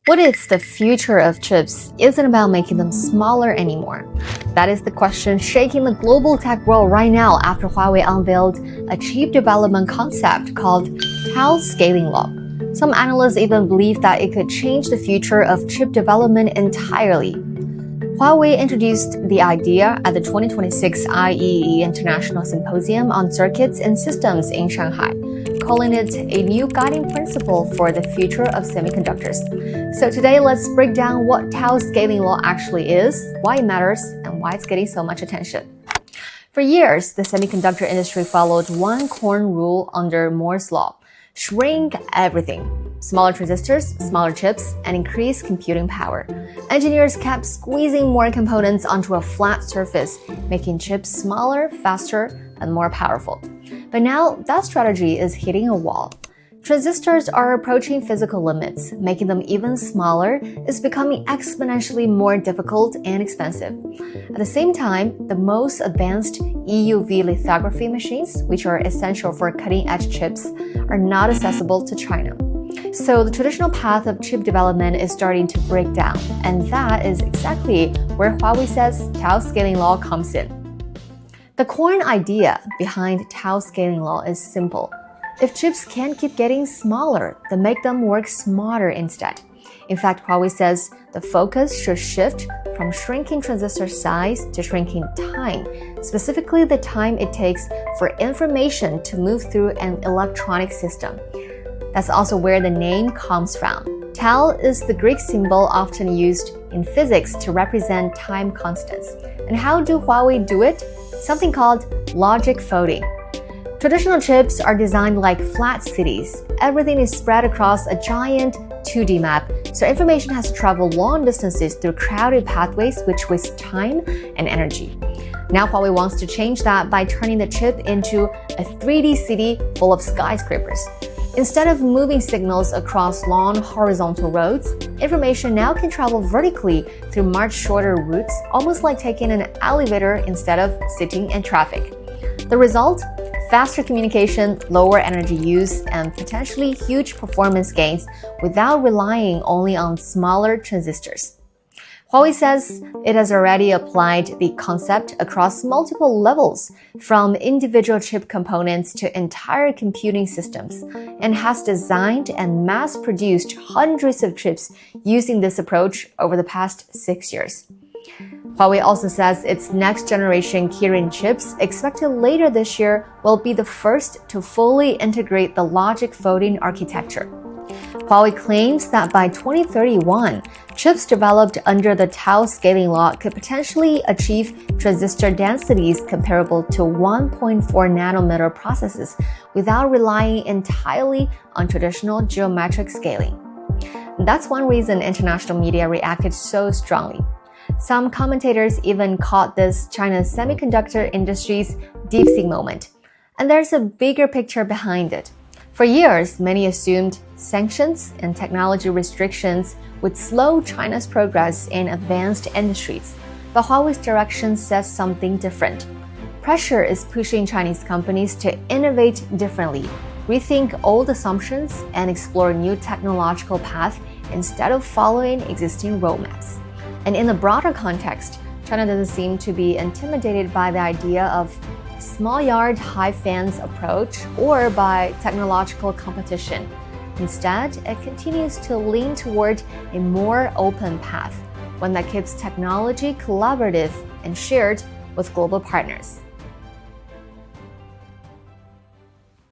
What if the future of chips isn't about making them smaller anymore? That is the question shaking the global tech world right now after Huawei unveiled a chip development concept called Tau scaling law. Some analysts even believe that it could change the future of chip development entirely. Huawei introduced the idea at the 2026 IEEE International Symposium on Circuits and Systems in Shanghai, calling it a new guiding principle for the future of semiconductors. So today, let's break down what Tau scaling law actually is, why it matters, and why it's getting so much attention. For years, the semiconductor industry followed one core rule under Moore's law: shrink everything. Smaller transistors, smaller chips, and increased computing power. Engineers kept squeezing more components onto a flat surface, making chips smaller, faster, and more powerful. But now, that strategy is hitting a wall. Transistors are approaching physical limits. Making them even smaller is becoming exponentially more difficult and expensive. At the same time, the most advanced EUV lithography machines, which are essential for cutting-edge chips, are not accessible to China. So the traditional path of chip development is starting to break down, and that is exactly where Huawei says Tau scaling law comes in. The core idea behind Tau scaling law is simple. If chips can't keep getting smaller, then make them work smarter instead. In fact, Huawei says the focus should shift from shrinking transistor size to shrinking time, specifically the time it takes for information to move through an electronic system. That's also where the name comes from. Tau is the Greek symbol often used in physics to represent time constants. And how do Huawei do it? Something called logic folding. Traditional chips are designed like flat cities. Everything is spread across a giant 2D map, so information has to travel long distances through crowded pathways, which waste time and energy. Now Huawei wants to change that by turning the chip into a 3D city full of skyscrapers. Instead of moving signals across long horizontal roads, information now can travel vertically through much shorter routes, almost like taking an elevator instead of sitting in traffic. The result? Faster communication, lower energy use, and potentially huge performance gains without relying only on smaller transistors. Huawei says it has already applied the concept across multiple levels, from individual chip components to entire computing systems, and has designed and mass-produced hundreds of chips using this approach over the past 6 years. Huawei also says its next-generation Kirin chips, expected later this year, will be the first to fully integrate the logic folding architecture. Huawei claims that by 2031, chips developed under the Tau scaling law could potentially achieve transistor densities comparable to 1.4 nanometer processes without relying entirely on traditional geometric scaling. That's one reason international media reacted so strongly. Some commentators even called this China's semiconductor industry's DeepSeek moment. And there's a bigger picture behind it. For years, many assumed sanctions and technology restrictions would slow China's progress in advanced industries. But Huawei's direction says something different. Pressure is pushing Chinese companies to innovate differently, rethink old assumptions, and explore new technological paths instead of following existing roadmaps. And in the broader context, China doesn't seem to be intimidated by the idea of small yard, high fence approach or by technological competition. Instead, it continues to lean toward a more open path, one that keeps technology collaborative and shared with global partners.